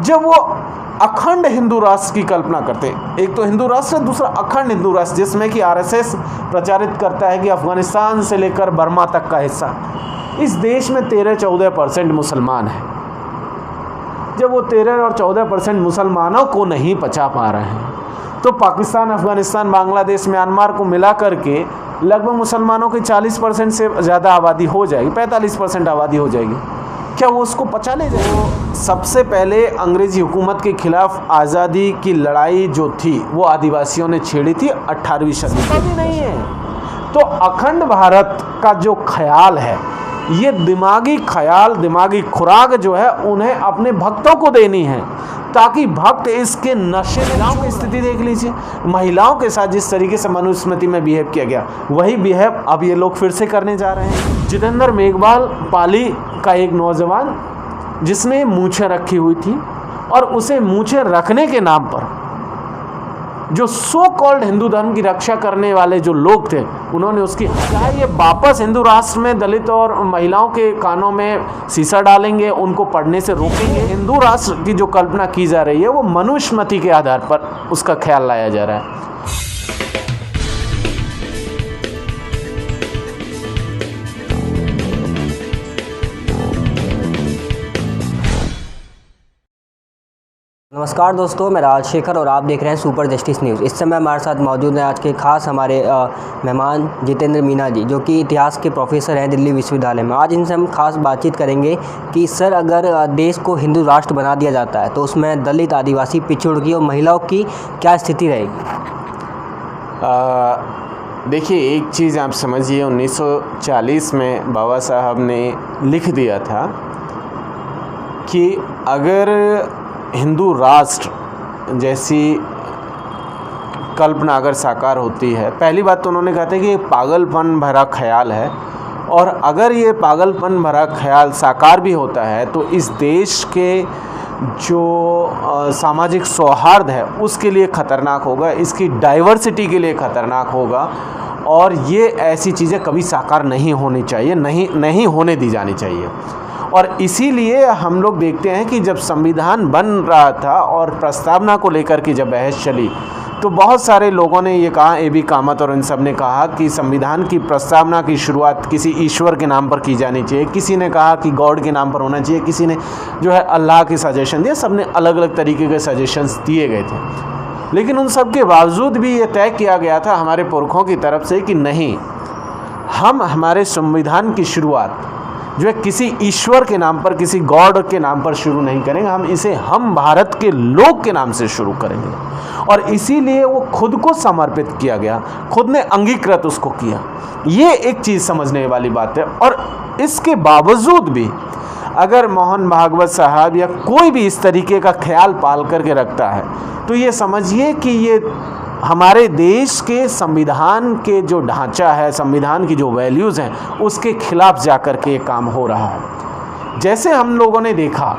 जब वो अखंड हिंदू राष्ट्र की कल्पना करते, एक तो हिंदू राष्ट्र, दूसरा अखंड हिंदू राष्ट्र, जिसमें कि आरएसएस प्रचारित करता है कि अफगानिस्तान से लेकर बर्मा तक का हिस्सा, इस देश में 13-14% मुसलमान हैं। जब वो 13 और 14% मुसलमानों को नहीं पचा पा रहे हैं, तो पाकिस्तान, अफगानिस्तान, बांग्लादेश, म्यांमार को मिला करके लगभग मुसलमानों की 40% से ज़्यादा आबादी हो जाएगी, 45% आबादी हो जाएगी। क्या वो उसको पचा ले जाएगा? सबसे पहले अंग्रेज़ी हुकूमत के खिलाफ आज़ादी की लड़ाई जो थी वो आदिवासियों ने छेड़ी थी 18वीं सदी। कभी नहीं है। तो अखंड भारत का जो ख्याल है, ये दिमागी ख्याल, दिमागी खुराक जो है उन्हें अपने भक्तों को देनी है, ताकि भक्त इसके नशे में। महिलाओं की स्थिति देख लीजिए, महिलाओं के साथ जिस तरीके से मनुस्मृति में बिहेव किया गया, वही बिहेव अब ये लोग फिर से करने जा रहे हैं। जितेंद्र मेघवाल पाली का एक नौजवान जिसने मूछें रखी हुई थी, और उसे मूछें रखने के नाम पर जो सो कॉल्ड हिंदू धर्म की रक्षा करने वाले जो लोग थे, उन्होंने उसकी, चाहे ये वापस हिंदू राष्ट्र में दलित और महिलाओं के कानों में शीशा डालेंगे, उनको पढ़ने से रोकेंगे। हिंदू राष्ट्र की जो कल्पना की जा रही है वो मनुस्मृति के आधार पर उसका ख्याल लाया जा रहा है। नमस्कार दोस्तों, मैं राजशेखर और आप देख रहे हैं सुपर जस्टिस न्यूज़। इस समय हमारे साथ मौजूद हैं आज के खास हमारे मेहमान जितेंद्र मीना जी, जो कि इतिहास के प्रोफेसर हैं दिल्ली विश्वविद्यालय में। आज इनसे हम खास बातचीत करेंगे कि सर, अगर देश को हिंदू राष्ट्र बना दिया जाता है तो उसमें दलित, आदिवासी, पिछड़ों और महिलाओं की क्या स्थिति रहेगी? देखिए, एक चीज़ आप समझिए, 1940 में बाबा साहब ने लिख दिया था कि अगर हिंदू राष्ट्र जैसी कल्पना अगर साकार होती है, पहली बात तो उन्होंने कहा था कि ये पागलपन भरा ख्याल है, और अगर ये पागलपन भरा ख्याल साकार भी होता है तो इस देश के जो सामाजिक सौहार्द है उसके लिए ख़तरनाक होगा, इसकी डाइवर्सिटी के लिए ख़तरनाक होगा, और ये ऐसी चीज़ें कभी साकार नहीं होनी चाहिए, नहीं होने दी जानी चाहिए। और इसीलिए हम लोग देखते हैं कि जब संविधान बन रहा था और प्रस्तावना को लेकर के जब बहस चली, तो बहुत सारे लोगों ने ये कहा, ए बी कामत और इन सब ने कहा कि संविधान की प्रस्तावना की शुरुआत किसी ईश्वर के नाम पर की जानी चाहिए, किसी ने कहा कि गॉड के नाम पर होना चाहिए, किसी ने जो है अल्लाह के सजेशन दिए, सब ने अलग अलग तरीके के सजेशंस दिए गए थे। लेकिन उन सब के बावजूद भी ये तय किया गया था हमारे पुरखों की तरफ से कि नहीं, हम हमारे संविधान की शुरुआत जो है किसी ईश्वर के नाम पर, किसी गॉड के नाम पर शुरू नहीं करेंगे, हम इसे हम भारत के लोग के नाम से शुरू करेंगे। और इसीलिए वो खुद को समर्पित किया गया, खुद ने अंगीकृत उसको किया। ये एक चीज़ समझने वाली बात है। और इसके बावजूद भी अगर मोहन भागवत साहब या कोई भी इस तरीके का ख्याल पाल करके रखता है, तो ये समझिए कि ये हमारे देश के संविधान के जो ढांचा है, संविधान की जो वैल्यूज़ हैं, उसके खिलाफ जाकर के ये काम हो रहा है। जैसे हम लोगों ने देखा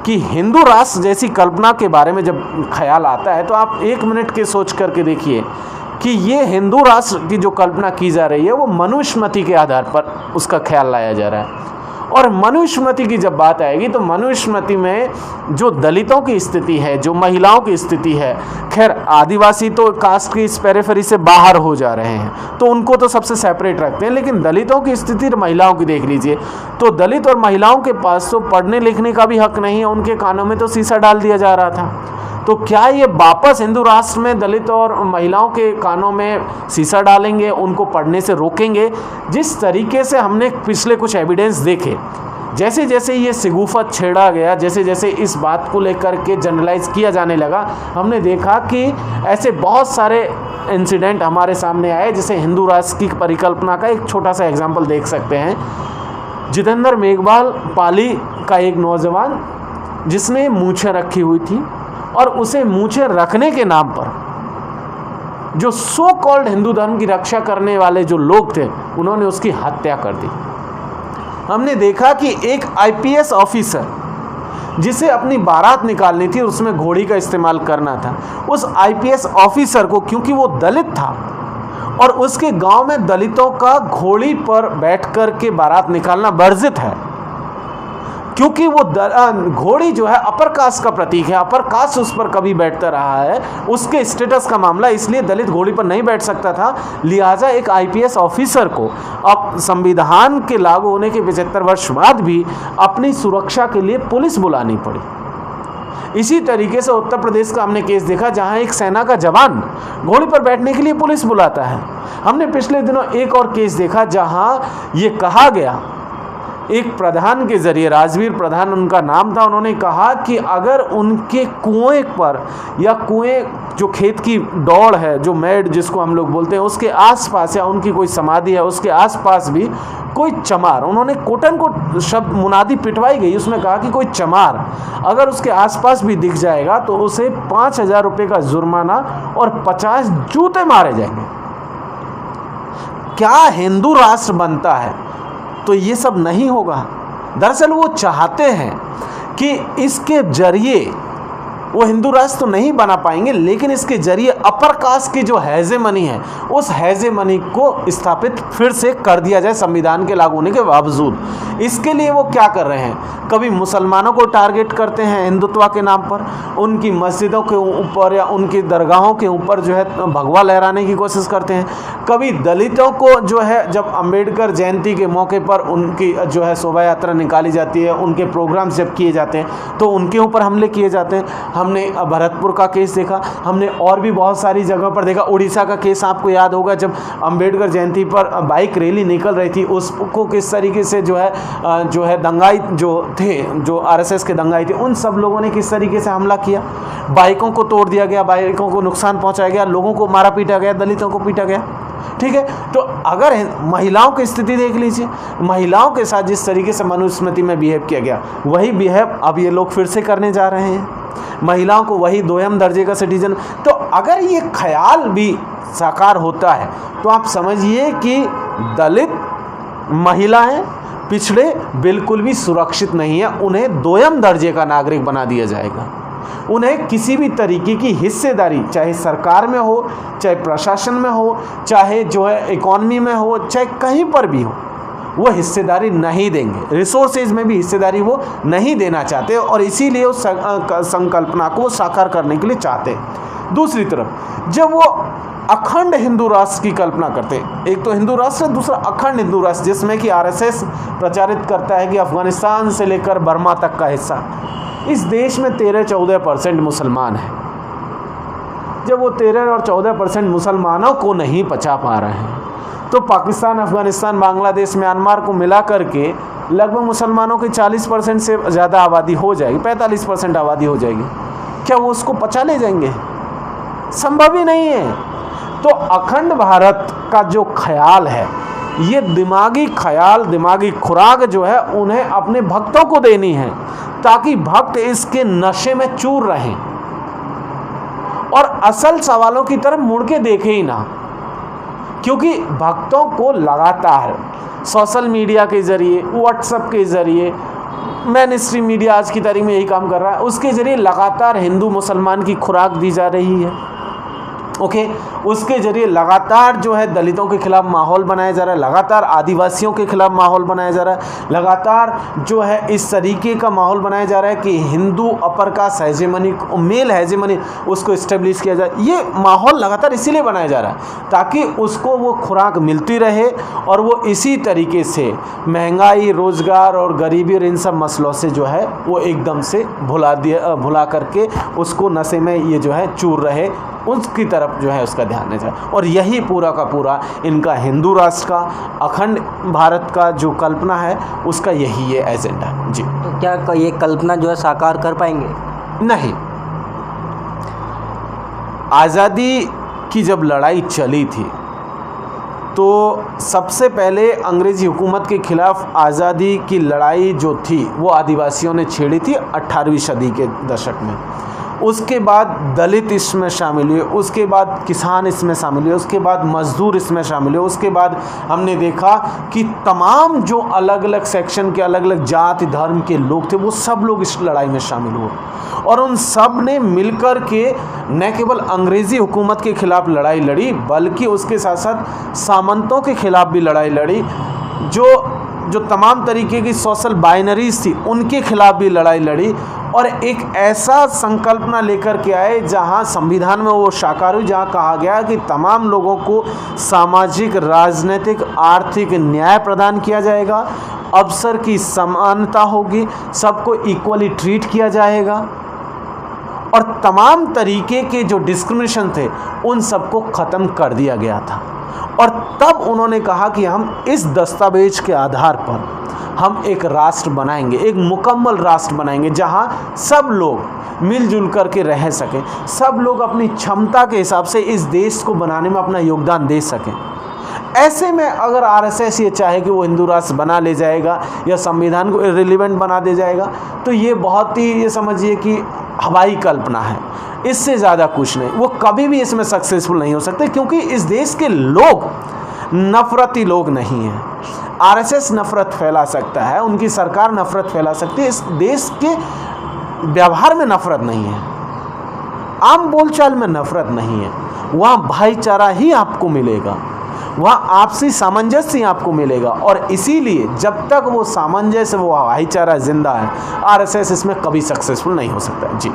कि हिंदू राष्ट्र जैसी कल्पना के बारे में जब ख्याल आता है, तो आप 1 मिनट के सोच करके देखिए कि ये हिंदू राष्ट्र की जो कल्पना की जा रही है वो मनुस्मृति के आधार पर उसका ख्याल लाया जा रहा है। और मनुस्मृति की जब बात आएगी तो मनुस्मृति में जो दलितों की स्थिति है, जो महिलाओं की स्थिति है, खैर आदिवासी तो कास्ट की इस पेरिफेरी से बाहर हो जा रहे हैं, तो उनको तो सबसे सेपरेट रखते हैं, लेकिन दलितों की स्थिति महिलाओं की देख लीजिए, तो दलित और महिलाओं के पास तो पढ़ने लिखने का भी हक नहीं है, उनके कानों में तो शीशा डाल दिया जा रहा था। तो क्या ये वापस हिंदू राष्ट्र में दलित और महिलाओं के कानों में शीशा डालेंगे, उनको पढ़ने से रोकेंगे? जिस तरीके से हमने पिछले कुछ एविडेंस देखे, जैसे जैसे ये सिगुफा छेड़ा गया, जैसे जैसे इस बात को लेकर के जनरलाइज किया जाने लगा, हमने देखा कि ऐसे बहुत सारे इंसिडेंट हमारे सामने आए। जैसे हिंदू राष्ट्र की परिकल्पना का एक छोटा सा एग्जाम्पल देख सकते हैं। जितेंद्र मेघवाल पाली का एक नौजवान जिसने मूछें रखी हुई थी, और उसे मूछें रखने के नाम पर जो सो कॉल्ड हिंदू धर्म की रक्षा करने वाले जो लोग थे, उन्होंने उसकी हत्या कर दी। हमने देखा कि एक आईपीएस ऑफिसर जिसे अपनी बारात निकालनी थी, उसमें घोड़ी का इस्तेमाल करना था, उस आईपीएस ऑफिसर को, क्योंकि वो दलित था और उसके गांव में दलितों का घोड़ी पर बैठ कर के बारात निकालना वर्जित है, क्योंकि वो घोड़ी जो है अपर कास्ट का प्रतीक है, अपर कास्ट उस पर कभी बैठता रहा है, उसके स्टेटस का मामला, इसलिए दलित घोड़ी पर नहीं बैठ सकता था। लिहाजा एक आईपीएस ऑफिसर को अब संविधान के लागू होने के 75 वर्ष बाद भी अपनी सुरक्षा के लिए पुलिस बुलानी पड़ी। इसी तरीके से उत्तर प्रदेश का हमने केस देखा जहां एक सेना का जवान घोड़ी पर बैठने के लिए पुलिस बुलाता है। हमने पिछले दिनों एक और केस देखा जहां ये कहा गया, एक प्रधान के जरिए, राजवीर प्रधान उनका नाम था, उन्होंने कहा कि अगर उनके कुएं पर या कुएं जो खेत की दौड़ है, जो मेड जिसको हम लोग बोलते हैं, उसके आसपास या उनकी कोई समाधि है उसके आसपास भी कोई चमार, उन्होंने कोटन को शब्द मुनादी पिटवाई गई, उसमें कहा कि कोई चमार अगर उसके आसपास भी दिख जाएगा तो उसे 5,000 रुपये का जुर्माना और 50 जूते मारे जाएंगे। क्या हिंदू राष्ट्र बनता है तो ये सब नहीं होगा। दरअसल वो चाहते हैं कि इसके जरिए वो हिंदू राष्ट्र तो नहीं बना पाएंगे, लेकिन इसके जरिए अपर कास्ट की जो हेजेमनी है उस हेजेमनी को स्थापित फिर से कर दिया जाए संविधान के लागू होने के बावजूद। इसके लिए वो क्या कर रहे हैं, कभी मुसलमानों को टारगेट करते हैं हिंदुत्व के नाम पर, उनकी मस्जिदों के ऊपर या उनकी दरगाहों के ऊपर जो है भगवा लहराने की कोशिश करते हैं। कभी दलितों को जो है, जब अंबेडकर जयंती के मौके पर उनकी जो है शोभा यात्रा निकाली जाती है, उनके प्रोग्राम्स जब किए जाते हैं तो उनके ऊपर हमले किए जाते हैं। हमने भरतपुर का केस देखा, हमने और भी बहुत सारी जगह पर देखा। उड़ीसा का केस आपको याद होगा, जब अंबेडकर जयंती पर बाइक रैली निकल रही थी उसको किस तरीके से जो है दंगाई जो थे, जो आरएसएस के दंगाई थे, उन सब लोगों ने किस तरीके से हमला किया। बाइकों को तोड़ दिया गया, बाइकों को नुकसान पहुंचाया गया, लोगों को मारा पीटा गया, दलितों को पीटा गया। ठीक है, तो अगर महिलाओं की स्थिति देख लीजिए, महिलाओं के साथ जिस तरीके से मनुस्मृति में बिहेव किया गया वही बिहेव अब ये लोग फिर से करने जा रहे हैं, महिलाओं को वही दोयम दर्जे का सिटीजन। तो अगर ये ख्याल भी साकार होता है तो आप समझिए कि दलित महिलाएं पिछड़े बिल्कुल भी सुरक्षित नहीं है, उन्हें दोयम दर्जे का नागरिक बना दिया जाएगा। उन्हें किसी भी तरीके की हिस्सेदारी, चाहे सरकार में हो, चाहे प्रशासन में हो, चाहे जो है इकॉनमी में हो, चाहे कहीं पर भी हो, वो हिस्सेदारी नहीं देंगे। रिसोर्सेज में भी हिस्सेदारी वो नहीं देना चाहते और इसीलिए उस संकल्पना को साकार करने के लिए चाहते हैं। दूसरी तरफ जब वो अखंड हिंदू राष्ट्र की कल्पना करते हैं, एक तो हिंदू राष्ट्र, दूसरा अखंड हिंदू राष्ट्र, जिसमें कि आरएसएस प्रचारित करता है कि अफगानिस्तान से लेकर बर्मा तक का हिस्सा, इस देश में 13-14% मुसलमान हैं। जब वो 13 और 14% मुसलमानों को नहीं पचा पा रहे हैं तो पाकिस्तान, अफगानिस्तान, बांग्लादेश, म्यांमार को मिला करके लगभग मुसलमानों की 40% से ज़्यादा आबादी हो जाएगी, 45% आबादी हो जाएगी। क्या वो उसको पचा ले जाएंगे? संभव ही नहीं है। तो अखंड भारत का जो ख्याल है, ये दिमागी ख्याल, दिमागी खुराक जो है उन्हें अपने भक्तों को देनी है ताकि भक्त इसके नशे में चूर रहें और असल सवालों की तरफ मुड़ के देखे ही ना। क्योंकि भक्तों को लगातार सोशल मीडिया के ज़रिए, व्हाट्सएप के ज़रिए, मेन स्ट्रीम मीडिया आज की तारीख में यही काम कर रहा है, उसके ज़रिए लगातार हिंदू मुसलमान की खुराक दी जा रही है। ओके, उसके ज़रिए लगातार जो है दलितों के खिलाफ माहौल बनाया जा रहा है, लगातार आदिवासियों के खिलाफ माहौल बनाया जा रहा है, लगातार जो है इस तरीके का माहौल बनाया जा रहा है कि Hindu upper caste hegemony, male hegemony उसको इस्टेब्लिश किया जाए। ये माहौल लगातार इसीलिए बनाया जा रहा है ताकि उसको वो खुराक मिलती रहे और वो इसी तरीके से महंगाई, रोज़गार और गरीबी और इन सब मसलों से जो है वो एकदम से भुला करके उसको नशे में ये जो है चूर रहे, उसकी तरफ जो है उसका ध्यान नहीं जाए। और यही पूरा का पूरा इनका हिंदू राष्ट्र का, अखंड भारत का जो कल्पना है उसका यही ये एजेंडा जी। तो क्या ये कल्पना जो है साकार कर पाएंगे? नहीं। आज़ादी की जब लड़ाई चली थी तो सबसे पहले अंग्रेज़ी हुकूमत के खिलाफ आज़ादी की लड़ाई जो थी वो आदिवासियों ने छेड़ी थी 18वीं सदी के दशक में। उसके बाद दलित इसमें शामिल हुए, उसके बाद किसान इसमें शामिल हुए, उसके बाद मजदूर इसमें शामिल हुए, उसके बाद हमने देखा कि तमाम जो अलग अलग सेक्शन के, अलग अलग जाति धर्म के लोग थे वो सब लोग इस लड़ाई में शामिल हुए और उन सब ने मिलकर के न केवल अंग्रेज़ी हुकूमत के खिलाफ लड़ाई लड़ी बल्कि उसके साथ साथ सामंतों के खिलाफ भी लड़ाई लड़ी, जो जो तमाम तरीके की सोशल बाइनरीज थी उनके खिलाफ भी लड़ाई लड़ी और एक ऐसा संकल्पना लेकर के आए जहां संविधान में वो साकार हुई, जहां कहा गया कि तमाम लोगों को सामाजिक, राजनीतिक, आर्थिक न्याय प्रदान किया जाएगा, अवसर की समानता होगी, सबको इक्वली ट्रीट किया जाएगा और तमाम तरीके के जो डिस्क्रिमिनेशन थे उन सबको ख़त्म कर दिया गया था। और तब उन्होंने कहा कि हम इस दस्तावेज के आधार पर हम एक राष्ट्र बनाएंगे, एक मुकम्मल राष्ट्र बनाएंगे जहां सब लोग मिलजुल करके रह सकें, सब लोग अपनी क्षमता के हिसाब से इस देश को बनाने में अपना योगदान दे सकें। ऐसे में अगर आरएसएस ये चाहे कि वो हिंदू राष्ट्र बना ले जाएगा या संविधान को इर्रिलेवेंट बना दे जाएगा, तो ये बहुत ही, ये समझिए कि हवाई कल्पना है, इससे ज़्यादा कुछ नहीं। वो कभी भी इसमें सक्सेसफुल नहीं हो सकते क्योंकि इस देश के लोग नफरती लोग नहीं हैं। आरएसएस नफरत फैला सकता है, उनकी सरकार नफरत फैला सकती है, इस देश के व्यवहार में नफरत नहीं है, आम बोलचाल में नफरत नहीं है। वहाँ भाईचारा ही आपको मिलेगा, वहाँ आपसी सामंजस्य आपको मिलेगा और इसीलिए जब तक वो सामंजस्य, वो भाईचारा जिंदा है, आरएसएस इसमें कभी सक्सेसफुल नहीं हो सकता है। जी।